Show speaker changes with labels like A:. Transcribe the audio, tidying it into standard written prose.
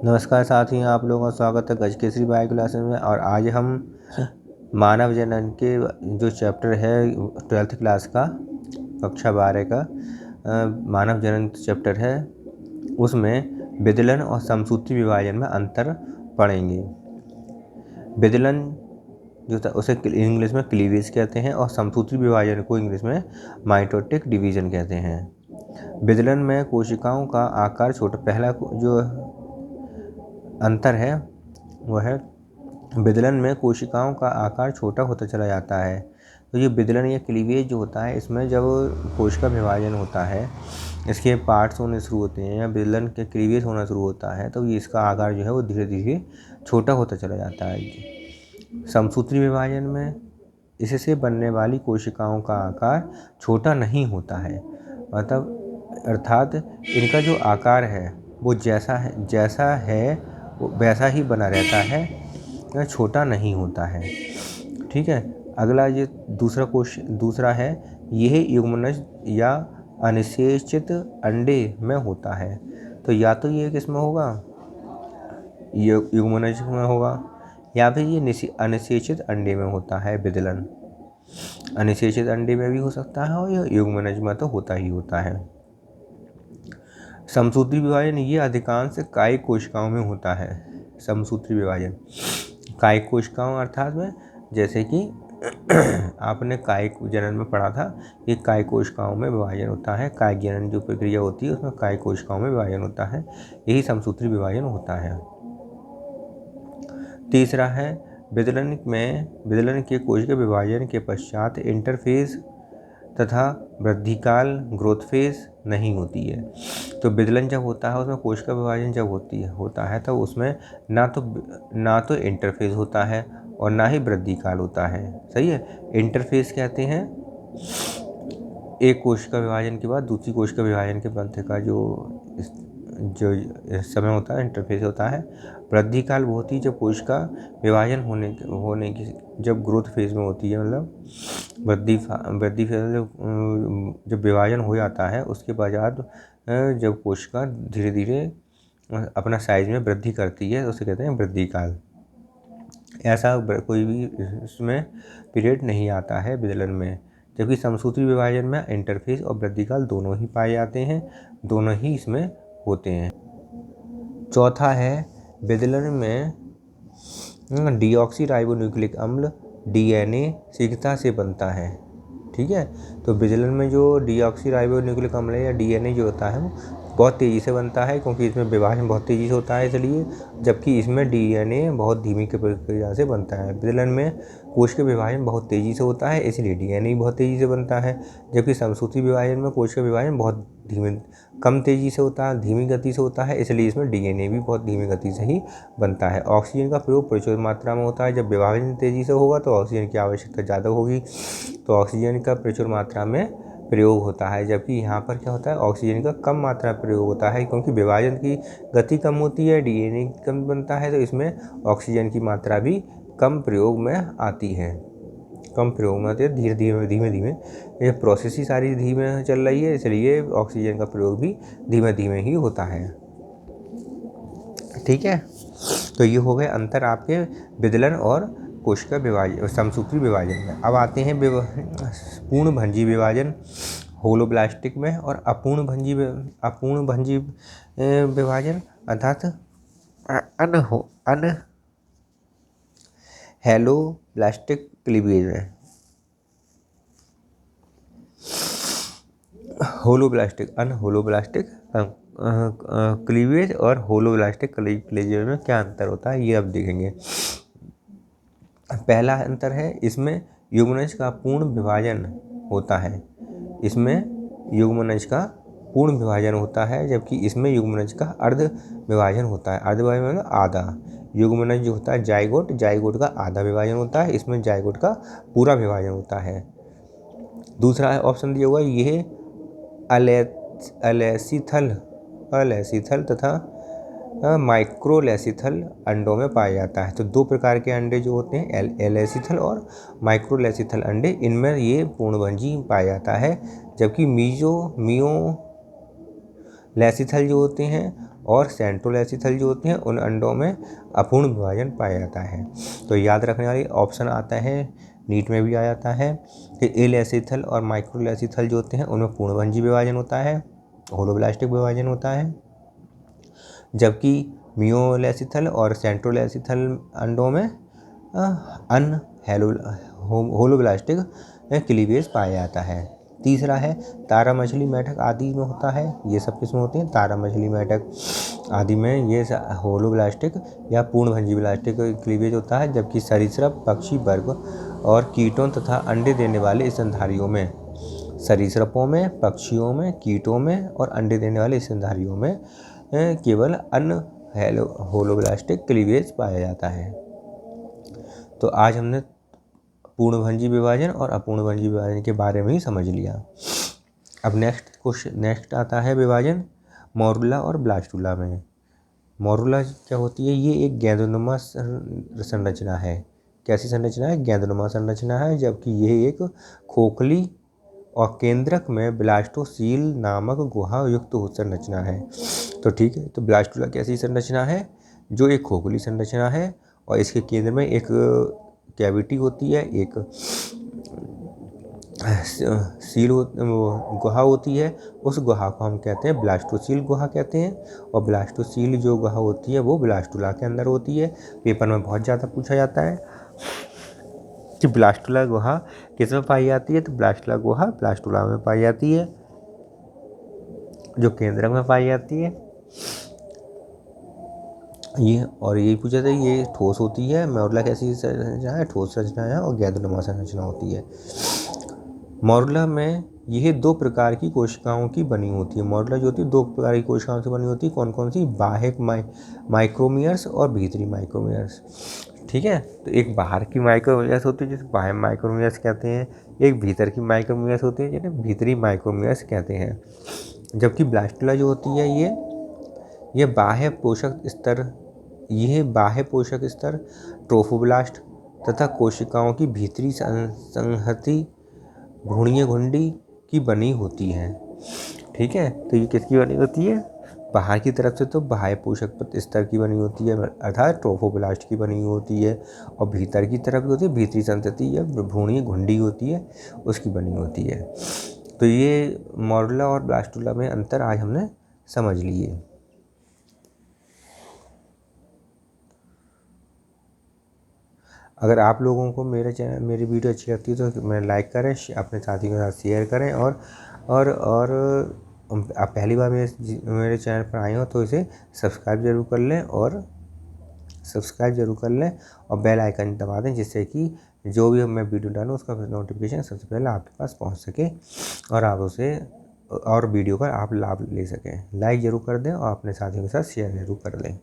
A: नमस्कार साथियों, आप लोगों का स्वागत है गज केसरी बायो क्लासेस में। और आज हम मानव जनन के जो चैप्टर है 12th क्लास का कक्षा 12 का मानव जनन चैप्टर है, उसमें विदलन और समसूत्री विभाजन में अंतर पढ़ेंगे। विदलन जो था उसे इंग्लिश में क्लीवेज कहते हैं और समसूत्री विभाजन को इंग्लिश में माइटोटिक डिवीजन कहते हैं। विदलन में कोशिकाओं का आकार छोटा, पहला जो अंतर है वह है विदलन में कोशिकाओं का आकार छोटा होता चला जाता है। तो ये विदलन या क्लीवेज जो होता है, इसमें जब कोशिका विभाजन होता है, इसके पार्ट्स होने शुरू होते हैं या विदलन के क्लीवेज होना शुरू होता है, तो ये इसका आकार जो है वो धीरे धीरे छोटा होता चला जाता है। समसूत्री विभाजन में इससे बनने वाली कोशिकाओं का आकार छोटा नहीं होता है, मतलब अर्थात इनका जो आकार है वो जैसा है वो वैसा ही बना रहता है, यह छोटा नहीं होता है। ठीक है, अगला ये दूसरा है, यह युग्मनज या अनिषेचित अंडे में होता है। तो या तो ये किसमें होगा, युग्मनज में होगा, या फिर ये अनिषेचित अंडे में होता है। विदलन अनिषेचित अंडे में भी हो सकता है और यह युग्मनज में तो होता ही होता है। समसूत्री विभाजन ये अधिकांश कायिक कोशिकाओं में होता है। समसूत्री विभाजन कायिक कोशिकाओं अर्थात में, जैसे कि आपने कायिक जनन में पढ़ा था, ये कायिक कोशिकाओं में विभाजन होता है। कायिक जनन जो प्रक्रिया होती है उसमें कायिक कोशिकाओं में विभाजन होता है, यही समसूत्री विभाजन होता है। तीसरा है, विदलन के कोशिका विभाजन के पश्चात इंटरफेज तथा वृद्धिकाल ग्रोथ फेज नहीं होती है। तो विदलन जब होता है उसमें कोशिका विभाजन जब होता है तो उसमें ना तो इंटरफेज होता है और ना ही वृद्धिकाल होता है। सही है, इंटरफेज कहते हैं एक कोशिका विभाजन के बाद दूसरी कोशिका विभाजन के मध्य का जो समय होता है, इंटरफेज होता है। वृद्धिकाल वो होती है जब कोशिका विभाजन होने की जब ग्रोथ फेज में होती है, मतलब वृद्धि फेज जब विभाजन हो जाता है उसके बाद जब कोशिका धीरे धीरे अपना साइज में वृद्धि करती है तो उसे कहते हैं वृद्धिकाल। ऐसा कोई भी इसमें पीरियड नहीं आता है विदलन में, जबकि समसूत्री विभाजन में इंटरफेज और वृद्धिकाल दोनों ही पाए जाते हैं, दोनों ही इसमें होते हैं। चौथा है, विदलन में डीऑक्सीराइबोन्यूक्लिक अम्ल DNA शीघ्रता से बनता है। ठीक है, तो विदलन में जो डीऑक्सीराइबोन्यूक्लिक अम्ल या DNA जो होता है वो बहुत तेज़ी से बनता है, क्योंकि इसमें विभाजन बहुत तेज़ी से होता है इसलिए, जबकि इसमें DNA बहुत धीमी प्रक्रिया से बनता है। विदलन में कोशिका विभाजन बहुत तेज़ी से होता है इसलिए DNA बहुत तेज़ी से बनता है, जबकि समसूत्री विभाजन में कोशिका विभाजन बहुत कम तेज़ी से होता है, धीमी गति से होता है, इसलिए इसमें DNA भी बहुत धीमी गति से ही बनता है। ऑक्सीजन का प्रयोग प्रचुर मात्रा में होता है। जब विभाजन तेज़ी से होगा तो ऑक्सीजन की आवश्यकता ज़्यादा होगी, तो ऑक्सीजन का प्रचुर मात्रा में प्रयोग होता है। जबकि यहाँ पर क्या होता है, ऑक्सीजन का कम मात्रा प्रयोग होता है, क्योंकि विभाजन की गति कम होती है, DNA कम बनता है, तो इसमें ऑक्सीजन की मात्रा भी कम प्रयोग में आती है, कम प्रयोग में आती है। धीमे धीमे ये प्रोसेस ही सारी धीमे चल रही है, इसलिए ऑक्सीजन का प्रयोग भी धीमे धीमे ही होता है। ठीक है, तो ये हो गए अंतर आपके विदलन और कोशिका विभाजन समसूत्री विभाजन में। अब आते हैं पूर्णभंजी विभाजन होलोब्लास्टिक में और अपूर्णभंजी विभाजन अर्थात हेलोब्लास्टिक क्लीवेज में। होलोब्लास्टिक क्लीवेज और होलोब्लास्टिक क्लीवेज में क्या अंतर होता है ये अब देखेंगे। पहला अंतर है, इसमें युग्मनज का पूर्ण विभाजन होता है। इसमें युग्मनज का पूर्ण विभाजन होता है, जबकि इसमें युग्मनज का अर्ध विभाजन होता है। अर्ध विभाजन मतलब आधा। युग्मनज जो होता है जाइगोट का आधा विभाजन होता है, इसमें जाइगोट का पूरा विभाजन होता है। दूसरा ऑप्शन दिया हुआ है, यह अलेसिथल तथा माइक्रोलेसिथल अंडों में पाया जाता है। तो दो प्रकार के अंडे जो होते हैं, एलेसिथल और माइक्रोलेसिथल अंडे, इनमें ये पूर्णभंजी पाया जाता है। जबकि मियोलेसिथल जो होते हैं और सेंट्रोलेसिथल जो होते हैं उन अंडों में अपूर्ण विभाजन पाया जाता है। तो याद रखने वाली ऑप्शन आता है, नीट में भी आ जाता है कि एलेसिथल और माइक्रोलेसिथल जो होते हैं उनमें पूर्णभंजी विभाजन होता है, होलोब्लास्टिक विभाजन होता है, जबकि मियोलेसिथल और सेंट्रोलेसिथल अंडों में अन होलोब्लास्टिक क्लीवेज पाया जाता है। तीसरा है तारा मछली, मेढक आदि में होता है। ये सब किसमें होते हैं? तारा मछली, मेढक आदि में ये होलोब्लास्टिक या पूर्णभंजी ब्लास्टिक क्लीवेज होता है, जबकि सरीसृप, पक्षी वर्ग और कीटों तथा अंडे देने वाले स्तनधारियों में, सरीसृपों में, पक्षियों में, कीटों में और अंडे देने वाले स्तनधारियों में केवल अन होलोब्लास्टिक क्लीवेज पाया जाता है। तो आज हमने पूर्णभंजी विभाजन और अपूर्णभंजी विभाजन के बारे में ही समझ लिया। अब नेक्स्ट आता है विभाजन मोरुला और ब्लास्टुला में। मोरुला क्या होती है? ये एक गेंदनुमा संरचना है। कैसी संरचना है? गेंदनुमा संरचना है, जबकि यह एक खोखली और केंद्रक में ब्लास्टोसील नामक गुहा युक्त संरचना है। तो ठीक है, तो ब्लास्टुला कैसी संरचना है? जो एक खोखली संरचना है और इसके केंद्र में एक कैविटी होती है, एक सील गुहा होती है। उस गुहा को हम कहते हैं ब्लास्टोसील गुहा कहते हैं, और ब्लास्टोसील जो गुहा होती है वो ब्लास्टुला के अंदर होती है। पेपर में बहुत ज़्यादा पूछा जाता है कि ब्लास्टुला गुहा किस में पाई जाती है? तो ब्लास्टुला गुहा ब्लास्टुला में पाई जाती है, जो केंद्रक में पाई जाती है। ये और यही पूछा था, ये ठोस होती है। मोरुला कैसी संरचना है? ठोस संरचना है और गेंदनुमा संरचना होती है। मोरुला में यह दो प्रकार की कोशिकाओं की बनी होती है। मोरुला जो होती है दो प्रकार की कोशिकाओं से बनी होती है। कौन कौन सी? बाह्य माइक्रोमियर्स और भीतरी माइक्रोमियर्स। ठीक है, तो एक बाहर की माइक्रोमियर्स होती है जिसे बाह्य माइक्रोमियर्स कहते हैं, एक भीतर की माइक्रोमियर्स होती है जिन्हें भीतरी माइक्रोमियर्स कहते हैं। जबकि ब्लास्टुला जो होती है ये बाह्य पोषक स्तर ट्रोफोब्लास्ट तथा कोशिकाओं की भीतरी संहति भ्रूणीय घुंडी की बनी होती है। ठीक है, तो ये किसकी बनी होती है? बाहर की तरफ से तो बाह्य पोषक स्तर की बनी होती है, अर्थात ट्रोफोब्लास्ट की बनी होती है, और भीतर की तरफ होती है भीतरी संतति या भ्रूणीय घुंडी होती है, उसकी बनी होती है। तो ये मोरुला और ब्लास्टुला में अंतर आज हमने समझ लिए। अगर आप लोगों को मेरी वीडियो अच्छी लगती है तो मैं लाइक करें, अपने साथियों के साथ शेयर करें, और आप पहली बार मेरे चैनल पर आए हो तो इसे सब्सक्राइब जरूर कर लें और बेल आइकन दबा दें, जिससे कि जो भी मैं वीडियो डालूँ उसका नोटिफिकेशन सबसे पहले आपके पास पहुंच सके और आप उसे और वीडियो का आप लाभ ले सकें। लाइक ज़रूर कर दें और अपने साथियों के साथ शेयर जरूर कर लें।